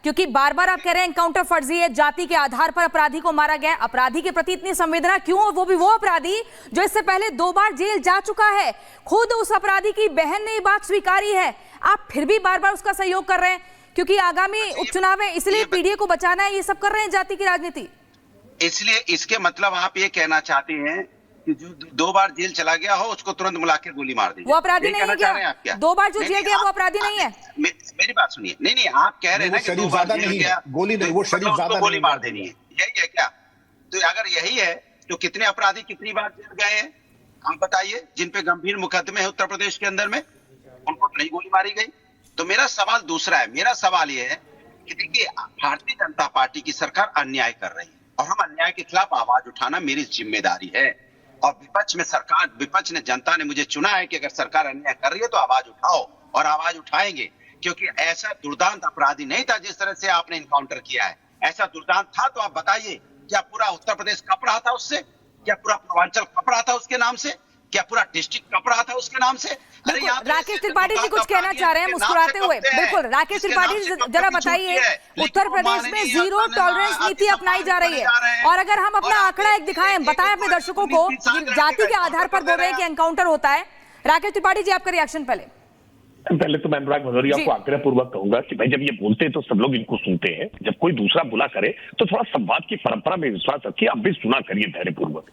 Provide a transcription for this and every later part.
क्योंकि बार बार आप कह रहे हैं एनकाउंटर फर्जी है, जाति के आधार पर अपराधी को मारा गया। अपराधी के प्रति इतनी संवेदना क्यों? वो भी वो अपराधी जो इससे पहले 2 बार जेल जा चुका है। खुद उस अपराधी की बहन ने ये बात स्वीकारी है, आप फिर भी बार बार उसका सहयोग कर रहे हैं क्योंकि आगामी उपचुनाव है, इसलिए पीडीए को बचाना है, ये सब कर रहे हैं जाति की राजनीति। इसलिए इसके मतलब आप ये कहना चाहते हैं कि जो 2 बार जेल चला गया हो उसको तुरंत बुला के गोली मार दीजिए, वो अपराधी नहीं है क्या? 2 बार जो जेल गया वो अपराधी नहीं है? मेरी बात सुनिए। नहीं, आप कह रहे हैं कि 2 बार जेल गया, गोली नहीं, वो शरीफ ज्यादा गोली मार देनी है, यही है क्या? तो अगर यही है तो कितने अपराधी कितनी बार जेल गए हैं आप बताइए, जिन पे गंभीर मुकदमे है उत्तर प्रदेश के अंदर में, उनको तो नहीं गोली मारी गई। तो मेरा सवाल दूसरा है, मेरा सवाल ये है कि देखिए भारतीय जनता पार्टी की सरकार अन्याय कर रही है और हम अन्याय के खिलाफ आवाज उठाना मेरी जिम्मेदारी है। और विपक्ष ने, जनता ने मुझे चुना है कि अगर सरकार अन्याय कर रही है तो आवाज उठाओ, और आवाज उठाएंगे, क्योंकि ऐसा दुर्दांत अपराधी नहीं था जिस तरह से आपने इनकाउंटर किया है। ऐसा दुर्दांत था तो आप बताइए, क्या पूरा उत्तर प्रदेश कप रहा था उससे? क्या पूरा पूर्वांचल कप रहा था उसके नाम से? क्या पूरा डिस्ट्रिक्ट कप रहा था उसके नाम से? राकेश त्रिपाठी जी कुछ कहना चाह रहे हैं मुस्कुराते हुए। बिल्कुल राकेश त्रिपाठी जी जरा बताइए, उत्तर प्रदेश में 0 टॉलरेंस नीति अपनाई जा रही है, और अगर हम अपना आंकड़ा एक दिखाएं, बताएं अपने दर्शकों को, जाति के आधार पर बोल रहे हैं कि एनकाउंटर होता है। राकेश त्रिपाठी जी आपका रिएक्शन पहले तो मैं अनुराग भदौरिया को आग्रह पूर्वक कहूंगा कि भाई जब ये बोलते हैं तो सब लोग इनको सुनते हैं, जब कोई दूसरा बुला करे तो थोड़ा संवाद की परंपरा में विश्वास रखिए, आप भी सुना करिए धैर्यपूर्वक।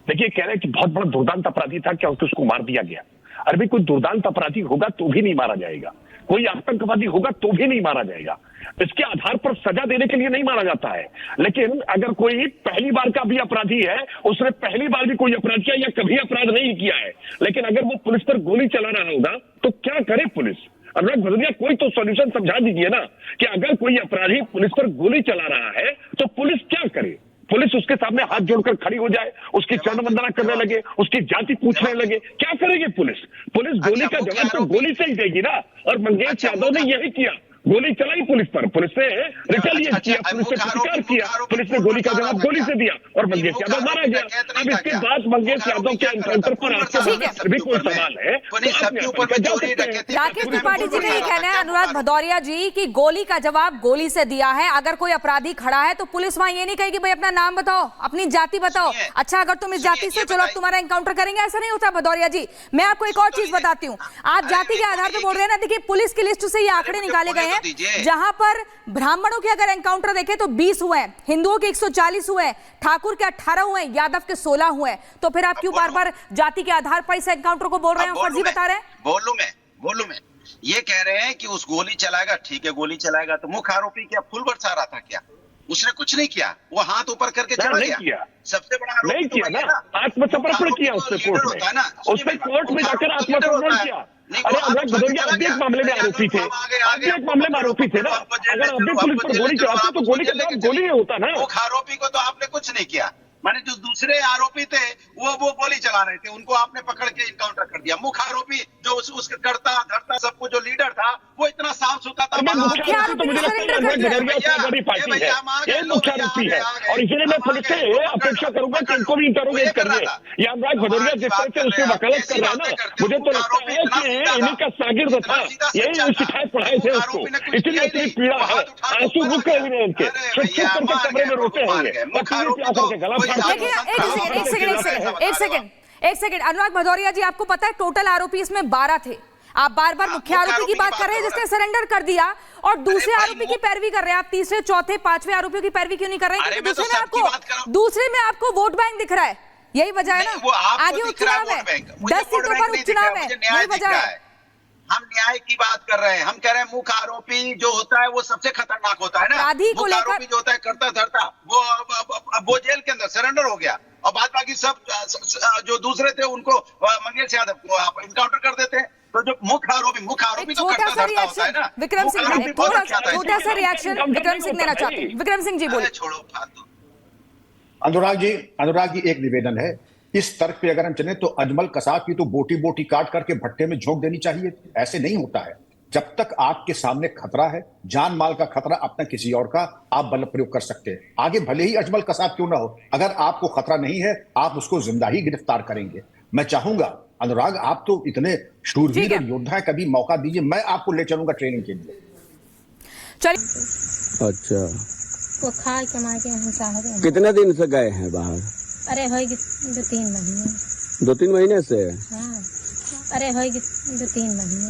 देखिए कह रहे हैं कि बहुत बड़ा दुर्दांत अपराधी था, क्या उसको मार दिया गया? अरे भाई कोई दुर्दांत अपराधी होगा तो भी नहीं मारा जाएगा, कोई आतंकवादी होगा तो भी नहीं मारा जाएगा, इसके आधार पर सजा देने के लिए नहीं मारा जाता है। लेकिन अगर कोई पहली बार का भी अपराधी है, उसने पहली बार भी कोई अपराध किया या कभी अपराध नहीं किया है, लेकिन अगर वो पुलिस पर गोली चला रहा होगा तो क्या करे पुलिस? अनुराग भदौरिया कोई तो सॉल्यूशन समझा दीजिए ना कि अगर कोई अपराधी पुलिस पर गोली चला रहा है तो पुलिस क्या करे? पुलिस उसके सामने हाथ जोड़कर खड़ी हो जाए, उसकी चरण वंदना करने लगे, उसकी जाति पूछने लगे, क्या करेगी पुलिस? पुलिस गोली का जवाब तो गोली से ही देगी ना। और मंगेश यादव ने यही किया, गोली चलाई पुलिस पर, पुलिस ने रिटेलिएट किया, पुलिस ने प्रतिकार किया, पुलिस ने गोली का जवाब गोली से दिया और मंगेश यादव मारा गया। अब इसके बाद मंगेश यादव के एनकाउंटर पर आपके भी कोई सवाल है? राकेश त्रिपाठी जी का ये कहना है, अनुराग भदौरिया जी, की गोली का जवाब गोली से दिया है। अगर कोई अपराधी खड़ा है तो पुलिस वहां ये नहीं कहेगी भाई अपना नाम बताओ, अपनी जाति बताओ, अच्छा अगर तुम इस जाति से, चलो अब तुम्हारा एनकाउंटर करेंगे, ऐसा नहीं होता भदौरिया जी। मैं आपको एक और चीज बताती हूँ, आप जाति के आधार पर बोल रहे हैं ना, देखिए पुलिस की लिस्ट से ये आंकड़े निकाले गए हैं, जहां पर ब्राह्मणों के अगर एनकाउंटर देखें तो 20 हुए हैं, हिंदुओं के 140 हुए हैं, ठाकुर के 18 हुए हैं, यादव के 16 हुए हैं। तो फिर आप क्यों बार बार जाति के आधार पर इस एनकाउंटर को बोल रहे हैं, फर्जी बता रहे हैं? बोलूं मैं ये कह रहे हैं कि उस गोली चलाएगा, ठीक है गोली चलाएगा, तो मुख्य आरोपी क्या फूल बरसा रहा था क्या? उसने कुछ नहीं किया, वो हाथ ऊपर करके चला गया। सबसे बड़ा आरोपी नहीं किया ना, आत्मसमर्पण किया उसने कोर्ट में जाकर आत्मसमर्पण किया। अरे अनुराग भदौरिया अब भी एक मामले में आरोपी थे, अब भी एक मामले में आरोपी थे ना। अगर अब भी पुलिस पर गोली चलाते तो गोली का जवाब गोली में होता ना। मुख्य आरोपी को तो आपने कुछ नहीं किया, माने जो दूसरे आरोपी थे वो गोली चला रहे थे, उनको आपने पकड़ के इनकाउंटर कर दिया। मुख्य आरोपी जो उसके करता धरता सब कुछ जो लीडर था वो इतना साफ सुथरा था। मुख्य आरोपी तो मुझे लगता है बड़ी पार्टी है, ये मुख्य आरोपी है, और इसलिए मैं पुलिस से अपेक्षा करूंगा कि इनको भी इंटरोगेट करिए। या अनुराग भदौरिया जिस तरह से उसकी वकालत कर रहा है ना, मुझे तो लगता है कि इन्हीं का शागिर्द था, यही सिखाए पढ़ाए थे उसको, इसलिए इतनी पीड़ा है, आंसू रुक रहे हैं इनके, छुप करके कमरे में रोते होंगे, गला एक सेकंड अनुराग भदौरिया जी, आपको पता है टोटल आरोपी इसमें 12 थे। आप बार बार मुख्य आरोपी की बात कर रहे हैं जिसने सरेंडर कर दिया, और दूसरे आरोपी की पैरवी कर रहे हैं। आप तीसरे चौथे पांचवें आरोपियों की पैरवी क्यों नहीं कर रहे हैं? दूसरे में आपको वोट बैंक दिख रहा है, यही वजह है ना। आगे उपचुनाव है, 10 सीटों पर उपचुनाव है, यही वजह है। हम न्याय की बात कर रहे हैं, हम कह रहे हैं मुख्य आरोपी जो होता है वो सबसे खतरनाक होता है ना। मुख्य आरोपी जो होता है करता धरता, वो जेल के अंदर सरेंडर हो गया, और बाद बाकी सब जो दूसरे थे उनको मंगेश यादव को आप इनकाउंटर कर देते हैं। तो जो मुख्य आरोपी तो करता धरता होता है ना। विक्रम सिंह, छोटा सा रिएक्शन विक्रम सिंह देना चाहते हैं। विक्रम सिंह जी बोले। छोड़ो फालतू। अनुराग जी एक निवेदन है, इस तर्क पे अगर हम चले तो अजमल कसाब की तो बोटी बोटी काट करके भट्टे में झोंक देनी चाहिए। ऐसे नहीं होता है, जब तक आपके सामने खतरा है, जान माल का खतरा अपना किसी और का, आप बल प्रयोग कर सकते हैं। आगे भले ही अजमल कसाब क्यों ना हो, अगर आपको खतरा नहीं है आप उसको जिंदा ही गिरफ्तार करेंगे। मैं चाहूंगा अनुराग, आप तो इतने शूरवीर और योद्धा हैं, कभी मौका दीजिए, मैं आपको ले चलूंगा ट्रेनिंग के लिए। चलिए अच्छा, वो खा कमा के हम शहर में। कितने दिन से गए हैं बाहर? अरे होगी 2-3 महीने। 2-3 महीने से? हाँ, अरे होगी 2-3 महीने।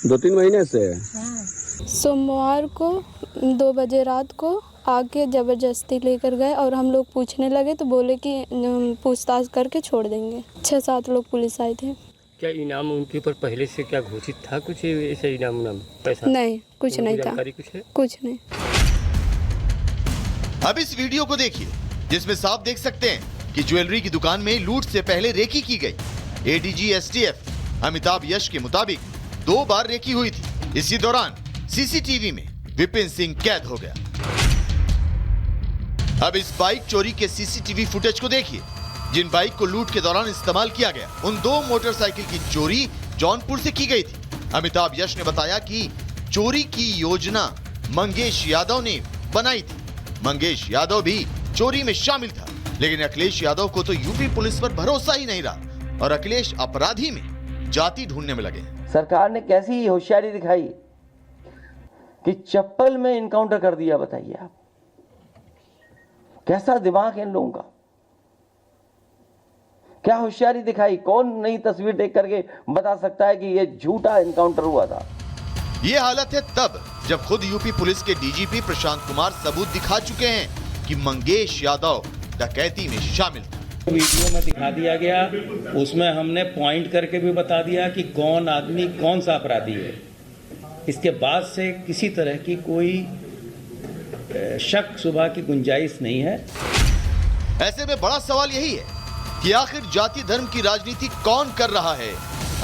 2-3 महीने से? हाँ। सोमवार को 2 बजे रात को आके ज़बरदस्ती लेकर गए और हम लोग पूछने लगे तो बोले कि पूछताछ करके छोड़ देंगे। 6-7 लोग पुलिस आए थे। क्या इनाम उनके ऊपर पहले से क्या घोषित था? कुछ ऐसा इनाम पैसा? नहीं, कुछ नहीं था। जानकारी कुछ है? कुछ नहीं। अब इस वीडियो को देखिए जिसमें साफ देख सकते हैं कि ज्वेलरी की दुकान में लूट से पहले रेकी की गई। एडीजी एसटीएफ अमिताभ यश के मुताबिक 2 बार रेकी हुई थी। इसी दौरान सीसीटीवी में विपिन सिंह कैद हो गया। अब इस बाइक चोरी के सीसीटीवी फुटेज को देखिए जिन बाइक को लूट के दौरान इस्तेमाल किया गया। उन 2 मोटरसाइकिल की चोरी जौनपुर से की गई थी। अमिताभ यश ने बताया कि चोरी की योजना मंगेश यादव ने बनाई थी। मंगेश यादव भी चोरी में शामिल था, लेकिन अखिलेश यादव को तो यूपी पुलिस पर भरोसा ही नहीं रहा और अखिलेश अपराधी में जाति ढूंढने में लगे। सरकार ने कैसी होशियारी दिखाई कि चप्पल में इनकाउंटर कर दिया। बताइए आप, कैसा दिमाग है इन लोगों का? क्या होशियारी दिखाई? कौन नई तस्वीर देख करके बता सकता है कि यह झूठा इनकाउंटर हुआ था? ये हालत है तब जब खुद यूपी पुलिस के डीजीपी प्रशांत कुमार सबूत दिखा चुके हैं कि मंगेश यादव डकैती में शामिल था। वीडियो में दिखा दिया गया, उसमें हमने पॉइंट करके भी बता दिया कि कौन आदमी कौन सा अपराधी है। इसके बाद से किसी तरह की कोई शक शुबा की गुंजाइश नहीं है। ऐसे में बड़ा सवाल यही है कि आखिर जाति धर्म की राजनीति कौन कर रहा है?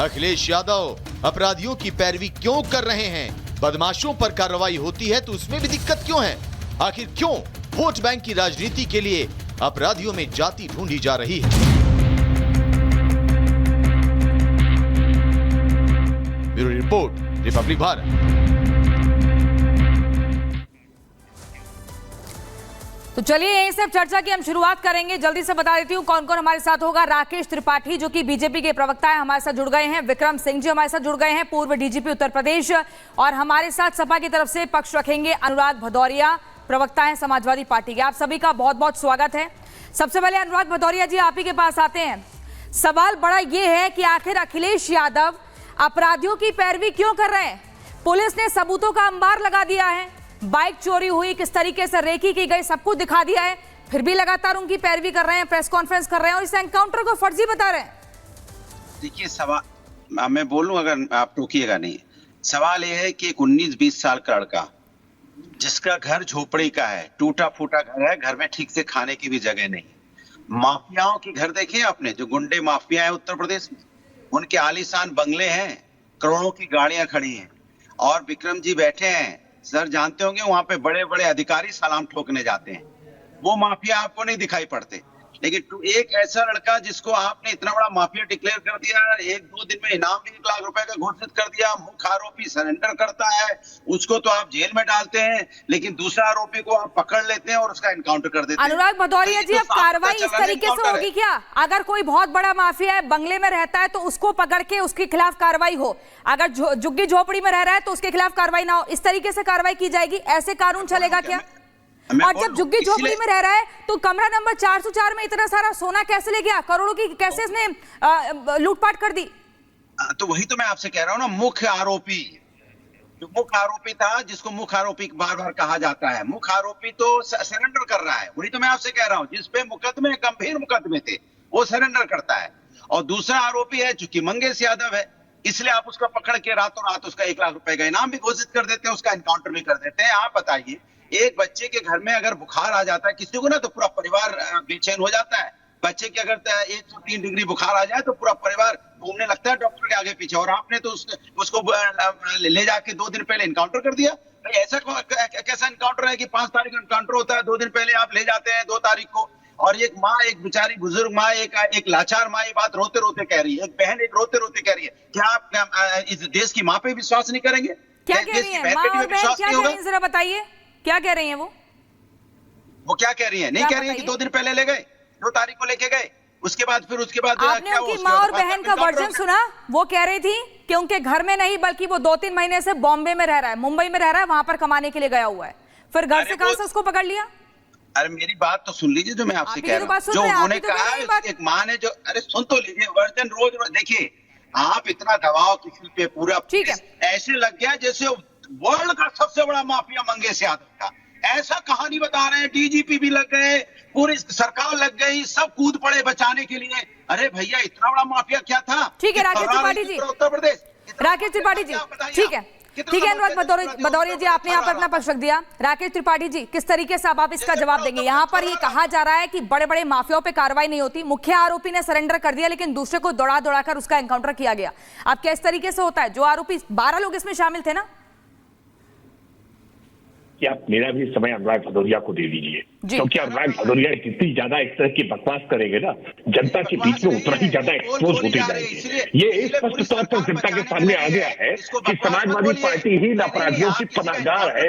अखिलेश यादव अपराधियों की पैरवी क्यों कर रहे हैं? बदमाशों पर कार्रवाई होती है तो उसमें भी दिक्कत क्यों है? आखिर क्यों वोट बैंक की राजनीति के लिए अपराधियों में जाति ढूंढी जा रही है? Bureau report, Republic Bharat. तो चलिए यहीं से चर्चा की हम शुरुआत करेंगे। जल्दी से बता देती हूँ कौन कौन हमारे साथ होगा। राकेश त्रिपाठी जो कि बीजेपी के प्रवक्ता है, हमारे साथ जुड़ गए हैं। विक्रम सिंह जी हमारे साथ जुड़ गए हैं, पूर्व डीजीपी उत्तर प्रदेश। और हमारे साथ सपा की तरफ से पक्ष रखेंगे अनुराग भदौरिया, प्रवक्ता है समाजवादी पार्टी के। आप सभी का बहुत बहुत स्वागत है। सबसे पहले अनुराग भदौरिया जी, आप ही के पास आते हैं। सवाल बड़ा ये है कि आखिर अखिलेश यादव अपराधियों की पैरवी क्यों कर रहे हैं? पुलिस ने सबूतों का अंबार लगा दिया है, बाइक चोरी हुई, किस तरीके से रेकी की गई, सब कुछ दिखा दिया है, फिर भी लगातार उनकी पैरवी कर रहे हैं, प्रेस कॉन्फ्रेंस कर रहे हैं और इस एनकाउंटर को फर्जी बता रहे हैं। देखिए सवाल मैं बोलूं, अगर आप टोकिएगा नहीं, सवाल यह है कि एक 19-20 साल का लड़का जिसका घर झोपड़ी का है, टूटा फूटा घर है, घर में ठीक से खाने की भी जगह नहीं, माफियाओं के घर देखे आपने, जो गुंडे माफिया है उत्तर प्रदेश में, उनके आलीशान बंगले हैं, करोड़ों की गाड़ियां खड़ी हैं और विक्रम जी बैठे हैं। सर जानते होंगे वहां पे बड़े बड़े अधिकारी सलाम ठोकने जाते हैं, वो माफिया आपको नहीं दिखाई पड़ते। लेकिन एक ऐसा लड़का जिसको आपने इतना बड़ा माफिया डिक्लेयर कर दिया, 1-2 दिन में इनाम भी 1 लाख रुपए का घोषित कर दिया, मुख्य आरोपी सरेंडर करता है, उसको तो आप जेल में डालते हैं, लेकिन दूसरा आरोपी को आप पकड़ लेते हैं और उसका एनकाउंटर कर देते हैं। अनुराग भदौरिया जी, अब कार्रवाई इस तरीके से होगी क्या? अगर कोई बहुत बड़ा माफिया है, बंगले में रहता है, तो उसको पकड़ के उसके खिलाफ कार्रवाई हो, अगर झुग्गी झोपड़ी में रह रहा है तो उसके खिलाफ कार्रवाई ना हो, इस तरीके से कार्रवाई की जाएगी? ऐसे कानून चलेगा क्या? और जब झुग्गी झोपड़ी में रह रहा है तो कमरा नंबर 404 में इतना सारा सोना कैसे ले गया? करोड़ों की कैसे इसने लूटपाट कर दी? तो वही तो मैं आपसे कह रहा हूँ ना, मुख्य आरोपी, जो मुख्य आरोपी था, जिसको मुख्य आरोपी बार बार कहा जाता है, मुख्य आरोपी तो सरेंडर कर रहा है। वही तो मैं आपसे कह रहा हूँ, जिसपे मुकदमे, गंभीर मुकदमे थे, वो सरेंडर करता है। और दूसरा आरोपी है चूंकि मंगेश यादव है, इसलिए आप उसका पकड़ के रातों रात उसका 1 लाख रुपए का इनाम भी घोषित कर देते हैं, उसका एनकाउंटर भी कर देते हैं। आप बताइए, एक बच्चे के घर में अगर बुखार आ जाता है किसी को ना, तो पूरा परिवार बेचैन हो जाता है। बच्चे के अगर 103 डिग्री बुखार आ जाए तो पूरा परिवार घूमने लगता है डॉक्टर के आगे पीछे, और आपने तो उसको ले जाके 2 दिन पहले एनकाउंटर कर दिया। भाई ऐसा कैसा एनकाउंटर है कि 5 तारीख को एनकाउंटर होता है, 2 दिन पहले आप ले जाते हैं 2 तारीख को। और एक माँ, एक बेचारी बुजुर्ग माँ, एक लाचार माँ ये बात रोते रोते कह रही है, एक बहन एक रोते रोते कह रही है, क्या आप इस देश की माँ पे विश्वास नहीं करेंगे? क्या कह रही है माँ और बहन? क्या कह रही है, जरा बताइए, क्या कह रही है वो? क्या कह रही है? नहीं कह रही है कि 2 दिन पहले ले गए, 2 तारीख को लेके गए, उसके बाद आपने क्या हुआ? उनकी उसके माँ बाद और बहन का एनकाउंटर वर्जन हो गया। सुना? वो कह रही थी कि उनके घर में नहीं बल्कि वो 2-3 महीने से बॉम्बे में रह रहा है, मुंबई में रह रहा है, वहां पर कमाने के लिए गया हुआ है। फिर घर से कहां से उसको पकड़ लिया? अरे मेरी बात तो सुन लीजिए जो मैं आपसे आप ही कह तो रहा बात हूँ, सुन जो रहे हैं, उन्होंने आप ही तो कह रहे हैं कहा बात। एक माँ ने जो, अरे सुन तो लीजिए, वर्जन रोज देखिए आप इतना दबाव किसी पे पूरा ठीक है। ऐसे लग गया जैसे वर्ल्ड का सबसे बड़ा माफिया मंगेश यादव था। ऐसा कहानी बता रहे हैं, डीजीपी भी लग गए, पूरी सरकार लग गई, सब कूद पड़े बचाने के लिए। अरे भैया इतना बड़ा माफिया क्या था? ठीक है कि राकेश फरार त्रिपाठी जी, उत्तर प्रदेश, राकेश त्रिपाठी जी, ठीक है ठीक है। अनुराग भदौरिया जी, आपने यहाँ पर अपना पक्ष रख दिया। राकेश त्रिपाठी जी, किस तरीके से अब आप इसका जवाब देंगे? यहाँ पर ये कहा जा रहा है कि बड़े बड़े माफियाओं पे कार्रवाई नहीं होती, मुख्य आरोपी ने सरेंडर कर दिया लेकिन दूसरे को दौड़ा कर उसका एनकाउंटर किया गया। अब क्या इस तरीके से होता है? जो आरोपी 12 लोग इसमें शामिल थे ना? कि आप मेरा भी समय अनुराग भदौरिया को दे दीजिए, क्योंकि अनुराग भदौरिया जितनी ज्यादा इस तरह की बकवास करेंगे ना, जनता के बीच में उतना ही ज्यादा एक्सपोज होते जाएंगे। ये स्पष्ट तौर पर जनता के सामने आ गया है कि समाजवादी पार्टी ही अपराधियों की पनाहगार है,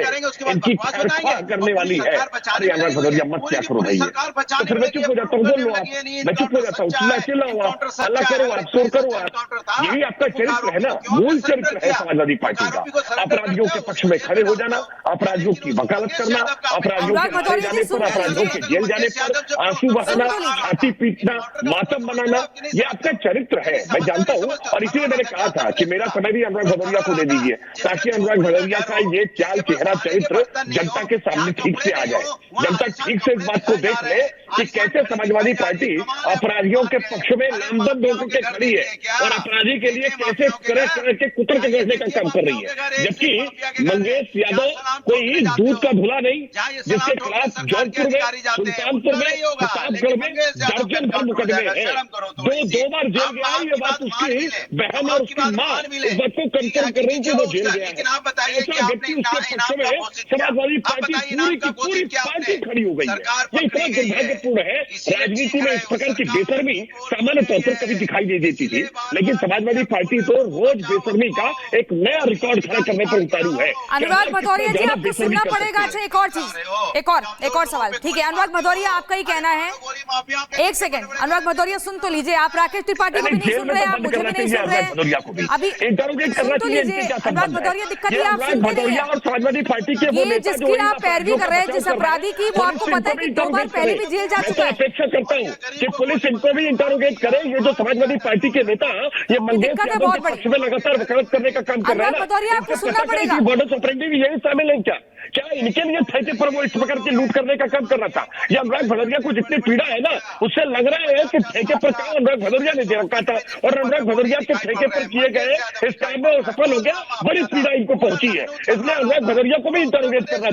इनकी खैर करने वाली है। अरे अनुराग भदौरिया मत क्या करो भाई, तो फिर मैं चुप हो जाता हूँ, बोल लो आप, मैं चुप हो जाता हूँ, चिल्लाओ आप, हल्ला करो आप, शोर करो आप। यही आपका चरित्र है ना, मूल चरित्र है समाजवादी पार्टी का, अपराधियों के पक्ष में खड़े हो जाना, अपराधियों की वकालत करना, अपराधियों के मारे जाने पर, अपराधियों के जेल जाने पर आंसू बहाना, छाती पीटना, मातम बनाना, ये आपका चरित्र है, मैं जानता हूँ। और इसलिए मैंने कहा था कि मेरा समय भी अनुराग भदौरिया को दे दीजिए, ताकि अनुराग भदौरिया का ये चाल, चेहरा, चरित्र जनता के सामने ठीक से आ जाए, जनता ठीक से इस बात को देख ले कि कैसे समाजवादी पार्टी अपराधियों के पक्ष में नामजद होकर के खड़ी है और अपराधी के लिए कैसे तरह के कुतर के गढ़ने का काम कर रही है। जबकि मंगेश यादव कोई दूध का धुला नहीं, जिसके खिलाफ जौनपुर में, सुल्तानपुर में, प्रतापगढ़ में दर्जन भर मुकदमे हैं, दो बार जेल गया है। ये बात उसकी बहन और उसकी माँ इस बात को कंफर्म कर रही है कि वो जेल गया है। ऐसा व्यक्ति उसके पक्ष में समाजवादी पार्टी पूरी की पूरी पार्टी खड़ी हो गई है। ये इतना दुर्भाग्यपूर्ण है। राजनीति में इस प्रकार की बेशर्मी सामान्य तौर पर कभी दिखाई नहीं देती थी, लेकिन समाजवादी पार्टी तो रोज बेशर्मी का एक नया रिकॉर्ड खड़ा करने पर उतारू है। अनुराग भदौरिया जी, आपको सुनना पड़ेगा। अच्छा, एक और चीज, एक और सवाल, ठीक है अनुराग भदौरिया, आपका ही कहना है, एक सेकंड अनुराग भदौरिया सुन तो लीजिए, आप राकेश त्रिपाठी को भी नहीं सुन रहे, आप मुझे भी नहीं सुन रहे, अभी सुन तो लीजिए। अनुराग भदौरिया, दिक्कत ये आप सुन नहीं रहे हैं, समाजवादी पार्टी के ये जिसकी आप पैरवी कर रहे हैं, जिस अपराधी की, वो आपको पता है कि 2 बार पहले भी जेल जा चुका है। अपेक्षा करता हूँ कि पुलिस इनको भी इंटरोगेट करे। ये जो समाजवादी पार्टी के नेता ये मंगेश यादव के पक्ष में लगातार वकालत करने का काम कर रहे हैं, भदौरिया आपको सुनना पड़ेगा। बॉर्डर ऑपरेटिव भी यही शामिल है क्या इनके लिए ठेके पर वो इस प्रकार की लूट करने का काम कर रहा था? या अनुराग भदौरिया को जितनी पीड़ा है ना, उससे लग रहा है कि ठेके पर काम अनुराग भदौरिया ने दे रखा था और अनुराग भदौरिया के ठेके पर किए गए इस काम में सफल हो गया, बड़ी पीड़ा इनको पहुंची है। इसलिए अनुराग भदौरिया को भी इंटरोगेट करना चाहिए।